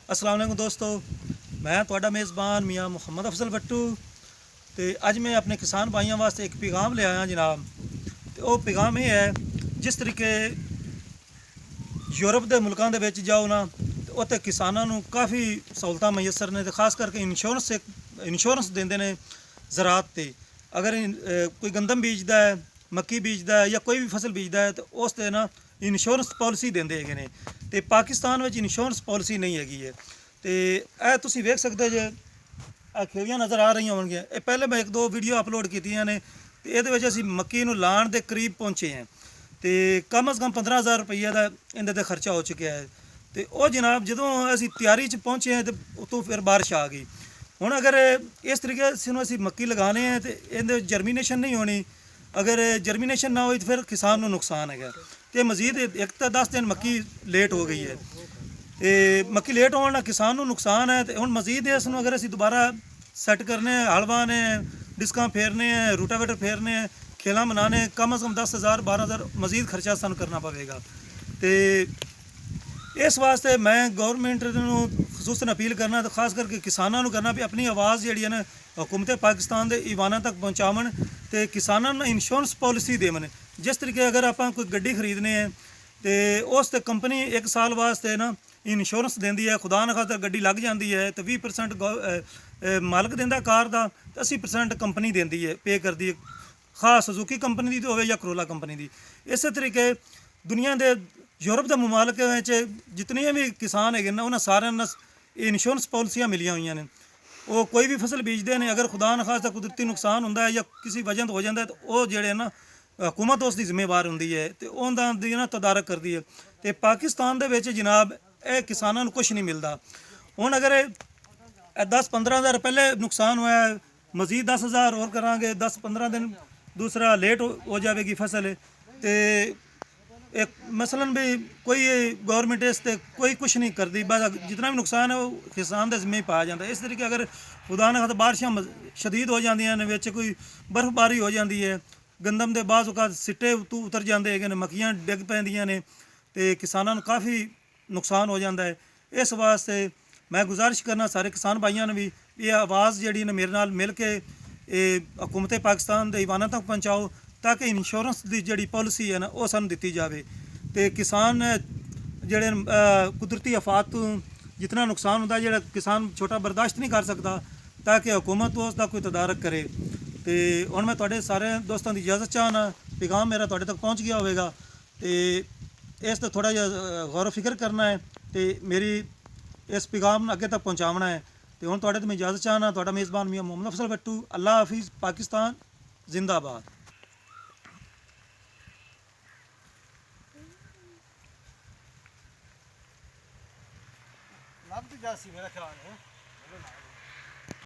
अस्सलाम वालेकुम दोस्तों, मैं ਤੁਹਾਡਾ ਮੇਜ਼ਬਾਨ ਮੀਆਂ ਮੁਹੰਮਦ ਅਫਜ਼ਲ ਬੱਟੂ ਤੇ ਅੱਜ ਮੈਂ ਆਪਣੇ ਕਿਸਾਨ ਭਾਈਆਂ ਵਾਸਤੇ ਇੱਕ ਪੈਗਾਮ ਲੈ ਆਇਆ ਜਨਾਬ। ਤੇ ਉਹ ਪੈਗਾਮ ਇਹ ਹੈ, ਜਿਸ ਤਰੀਕੇ ਯੂਰਪ ਦੇ ਮੁਲਕਾਂ ਦੇ ਵਿੱਚ ਜਾਓ ਨਾ ਤੇ ਉੱਥੇ ਕਿਸਾਨਾਂ ਨੂੰ ਕਾਫੀ ਸਹੂਲਤਾਂ ਮਯਸਰ ਨੇ ਤੇ ਖਾਸ ਕਰਕੇ ਇੰਸ਼ੋਰੈਂਸ ਦਿੰਦੇ ਨੇ ਜ਼ਰਾਤ ਤੇ। ਅਗਰ ਕੋਈ ਗੰਦਮ ਬੀਜਦਾ ਹੈ, ਮੱਕੀ ਬੀਜਦਾ ਹੈ ਜਾਂ ਕੋਈ ਵੀ ਫਸਲ ਬੀਜਦਾ ਹੈ ਤੇ ਉਸ ਤੇ ਨਾ ਇੰਸ਼ੋਰੈਂਸ ਪਾਲਿਸੀ ਦਿੰਦੇ ਹੈਗੇ ਨੇ। ਤੇ ਪਾਕਿਸਤਾਨ ਵਿੱਚ ਇੰਸ਼ੋਰੈਂਸ ਪਾਲਿਸੀ ਨਹੀਂ ਹੈਗੀ ਹੈ। ਤੇ ਇਹ ਤੁਸੀਂ ਵੇਖ ਸਕਦੇ ਜੇ ਖੇਲੀਆਂ ਨਜ਼ਰ ਆ ਰਹੀਆਂ ਹੋਣਗੀਆਂ। ਇਹ ਪਹਿਲੇ ਮੈਂ ਇੱਕ ਦੋ ਵੀਡੀਓ ਅਪਲੋਡ ਕੀਤੀਆਂ ਨੇ ਤੇ ਇਹਦੇ ਵਿੱਚ ਅਸੀਂ ਮੱਕੀ ਨੂੰ ਲਾਉਣ ਦੇ ਕਰੀਬ ਪਹੁੰਚੇ ਹਾਂ ਤੇ ਕਮ ਅਜ਼ ਕਮ 15,000 ਰੁਪਈਆ ਦਾ ਇਹਦੇ ਤੇ ਖਰਚਾ ਹੋ ਚੁੱਕਿਆ ਹੈ। ਤੇ ਉਹ ਜਨਾਬ ਜਦੋਂ ਅਸੀਂ ਤਿਆਰੀ 'ਚ ਪਹੁੰਚੇ ਹਾਂ ਤੇ ਉਤੋਂ ਫਿਰ ਬਾਰਿਸ਼ ਆ ਗਈ। ਹੁਣ ਅਗਰ ਇਸ ਤਰੀਕੇ ਨੂੰ ਅਸੀਂ ਮੱਕੀ ਲਗਾਉਣੇ ਹੈ ਤੇ ਇਹਦੇ ਜਰਮੀਨੇਸ਼ਨ ਨਹੀਂ ਹੋਣੀ। ਅਗਰ ਜਰਮੀਨੇਸ਼ਨ ਨਾ ਹੋਈ ਤਾਂ ਫਿਰ ਕਿਸਾਨ ਨੂੰ ਨੁਕਸਾਨ ਹੈਗਾ। ਤੇ ਮਜ਼ੀਦ ਇੱਕ ਤਾਂ 10 ਦਿਨ ਮੱਕੀ ਲੇਟ ਹੋ ਗਈ ਹੈ ਤੇ ਮੱਕੀ ਲੇਟ ਹੋਣ ਨਾਲ ਕਿਸਾਨ ਨੂੰ ਨੁਕਸਾਨ ਹੈ। ਤੇ ਹੁਣ ਮਜ਼ੀਦ ਇਸ ਨੂੰ ਅਗਰ ਅਸੀਂ ਦੁਬਾਰਾ ਸੈੱਟ ਕਰਨੇ ਹਲ ਵਾਹਣੇ ਡਿਸਕਾਂ ਫੇਰਨੇ ਹੈ, ਰੂਟਾਵੇਟਰ ਫੇਰਨੇ ਹੈ, ਖੇਲਾਂ ਬਣਾਉਣੇ, ਕਮ ਅਜ਼ ਕਮ 10,000 12,000 ਮਜ਼ੀਦ ਖਰਚਾ ਸਾਨੂੰ ਕਰਨਾ ਪਵੇਗਾ। ਤੇ ਇਸ ਵਾਸਤੇ ਮੈਂ ਗੌਰਮੈਂਟ ਨੂੰ ਖਸੂਸਨ ਅਪੀਲ ਕਰਨਾ ਤੇ ਖਾਸ ਕਰਕੇ ਕਿਸਾਨਾਂ ਨੂੰ ਕਰਨਾ ਵੀ ਆਪਣੀ ਆਵਾਜ਼ ਜਿਹੜੀ ਹੈ ਨਾ ਹੁਕੂਮਤ ਪਾਕਿਸਤਾਨ ਦੇ ਈਵਾਨਾਂ ਤੱਕ ਪਹੁੰਚਾਵਣ ਤੇ ਕਿਸਾਨਾਂ ਨੂੰ ਇੰਸ਼ੋਰੈਂਸ ਪਾਲਿਸੀ ਦੇਵਣ। ਜਿਸ ਤਰੀਕੇ ਅਗਰ ਆਪਾਂ ਕੋਈ ਗੱਡੀ ਖਰੀਦਨੇ ਹੈ ਤੇ ਉਸ ਤੇ ਕੰਪਨੀ 1 ਸਾਲ ਵਾਸਤੇ ਨਾ ਇੰਸ਼ੋਰੈਂਸ ਦਿੰਦੀ ਹੈ। ਖੁਦਾ ਨਾ ਖਾਤਰ ਗੱਡੀ ਲੱਗ ਜਾਂਦੀ ਹੈ ਤੇ 20% ਮਾਲਕ ਦਿੰਦਾ ਕਾਰ ਦਾ ਤੇ 80% ਕੰਪਨੀ ਦਿੰਦੀ ਹੈ, ਪੇ ਕਰਦੀ ਹੈ, ਖਾਸ ਸੁਜ਼ੂਕੀ ਕੰਪਨੀ ਦੀ ਹੋਵੇ ਜਾਂ ਕਰੋਲਾ ਕੰਪਨੀ ਦੀ। ਇਸੇ ਤਰੀਕੇ ਦੁਨੀਆ ਦੇ ਯੂਰਪ ਦੇ ਮਮਾਲਕ ਵਿੱਚ ਜਿਤਨੇ ਵੀ ਕਿਸਾਨ ਹੈਗੇ ਨੇ ਉਹਨਾਂ ਸਾਰਿਆਂ ਨੂੰ ਇੰਸ਼ੋਰੈਂਸ ਪਾਲਿਸੀਆਂ ਮਿਲੀਆਂ ਹੋਈਆਂ ਨੇ। ਉਹ ਕੋਈ ਵੀ ਫਸਲ ਬੀਜਦੇ ਨੇ, ਅਗਰ ਖੁਦਾ ਨਾ ਖਾਸਤਾ ਕੁਦਰਤੀ ਨੁਕਸਾਨ ਹੁੰਦਾ ਹੈ ਜਾਂ ਕਿਸੇ ਵਜ੍ਹਾ ਤੋਂ ਹੋ ਜਾਂਦਾ ਹੈ ਤਾਂ ਉਹ ਜਿਹੜੇ ਨਾ ਹਕੂਮਤ ਉਸ ਦੀ ਜ਼ਿੰਮੇਵਾਰ ਹੁੰਦੀ ਹੈ ਤੇ ਉਹਨਾਂ ਦੀ ਨਾ ਤਦਾਰਕ ਕਰਦੀ ਹੈ। ਤੇ ਪਾਕਿਸਤਾਨ ਦੇ ਵਿੱਚ ਜਨਾਬ ਇਹ ਕਿਸਾਨਾਂ ਨੂੰ ਕੁਝ ਨਹੀਂ ਮਿਲਦਾ। ਹੁਣ ਅਗਰ 10-15,000 ਪਹਿਲੇ ਨੁਕਸਾਨ ਹੋਇਆ, ਮਜ਼ੀਦ 10,000 ਹੋਰ ਕਰਾਂਗੇ, 10-15 ਦਿਨ ਦੂਸਰਾ ਲੇਟ ਹੋ ਜਾਵੇਗੀ ਫਸਲ ਤੇ ਇੱਕ ਮਸਲਨ ਵੀ ਕੋਈ ਗੌਰਮੈਂਟ ਇਸ ਤੇ ਕੋਈ ਕੁਛ ਨਹੀਂ ਕਰਦੀ। ਬਸ ਜਿਤਨਾ ਵੀ ਨੁਕਸਾਨ ਹੈ ਉਹ ਕਿਸਾਨ ਦੇ ਜ਼ਿੰਮੇ ਪਾ ਜਾਂਦਾ। ਇਸ ਤਰੀਕੇ ਅਗਰ ਖੁਦਾ ਨਾ ਖਾਤਾ ਬਾਰਿਸ਼ਾਂ ਸ਼ਦੀਦ ਹੋ ਜਾਂਦੀਆਂ ਨੇ, ਵਿੱਚ ਕੋਈ ਬਰਫ਼ਬਾਰੀ ਹੋ ਜਾਂਦੀ ਹੈ, ਗੰਦਮ ਦੇ ਬਾਅਦ ਔਕਾਤ ਸਿੱਟੇ ਉਤਰ ਜਾਂਦੇ ਹੈਗੇ ਨੇ, ਮੱਕੀਆਂ ਡਿੱਗ ਪੈਂਦੀਆਂ ਨੇ ਤੇ ਕਿਸਾਨਾਂ ਨੂੰ ਕਾਫੀ ਨੁਕਸਾਨ ਹੋ ਜਾਂਦਾ ਹੈ। ਇਸ ਵਾਸਤੇ ਮੈਂ ਗੁਜ਼ਾਰਿਸ਼ ਕਰਨਾ ਸਾਰੇ ਕਿਸਾਨ ਭਾਈਆਂ ਨੂੰ ਵੀ ਇਹ ਆਵਾਜ਼ ਜਿਹੜੀ ਨੇ ਮੇਰੇ ਨਾਲ ਮਿਲ ਕੇ ਇਹ ਹਕੂਮਤ ਪਾਕਿਸਤਾਨ ਦੇ ਈਵਾਨਾਂ ਤੱਕ ਪਹੁੰਚਾਓ ਤਾਂ ਕਿ ਇੰਸ਼ੋਰੈਂਸ ਦੀ ਜਿਹੜੀ ਪਾਲਿਸੀ ਹੈ ਨਾ ਉਹ ਸਾਨੂੰ ਦਿੱਤੀ ਜਾਵੇ ਤੇ ਕਿਸਾਨ ਜਿਹੜੇ ਕੁਦਰਤੀ ਆਫਤ ਤੋਂ ਜਿਤਨਾ ਨੁਕਸਾਨ ਹੁੰਦਾ ਜਿਹੜਾ ਕਿਸਾਨ ਛੋਟਾ ਬਰਦਾਸ਼ਤ ਨਹੀਂ ਕਰ ਸਕਦਾ ਤਾਂ ਕਿ ਹਕੂਮਤ ਉਸ ਦਾ ਕੋਈ ਤਦਾਰਕ ਕਰੇ। ਤੇ ਹੁਣ ਮੈਂ ਤੁਹਾਡੇ ਸਾਰੇ ਦੋਸਤਾਂ ਦੀ ਇਜਾਜ਼ਤ ਚਾਹਨਾ, ਪੈਗਾਮ ਮੇਰਾ ਤੁਹਾਡੇ ਤੱਕ ਪਹੁੰਚ ਗਿਆ ਹੋਵੇਗਾ ਤੇ ਇਸ ਤੇ ਥੋੜਾ ਜਿਹਾ ਗੌਰ ਫਿਕਰ ਕਰਨਾ ਹੈ ਤੇ ਮੇਰੀ ਇਸ ਪੈਗਾਮ ਨੂੰ ਅੱਗੇ ਤੱਕ ਪਹੁੰਚਾਉਣਾ ਹੈ। ਤੇ ਹੁਣ ਤੁਹਾਡੇ ਤੋਂ ਮੈਂ ਇਜਾਜ਼ਤ ਚਾਹਨਾ, ਤੁਹਾਡਾ ਮੇਜ਼ਬਾਨ ਮੀਆਂ ਮੁਹੰਮਦ ਅਫਜ਼ਲ ਬੱਟੂ। ਅੱਲਾ ਹਾਫਿਜ਼, ਪਾਕਿਸਤਾਨ ਜ਼ਿੰਦਾਬਾਦ। ਲੱਭ ਤੇ ਜਾਸੀ ਮੇਰਾ ਖਿਆਲ ਹੈ।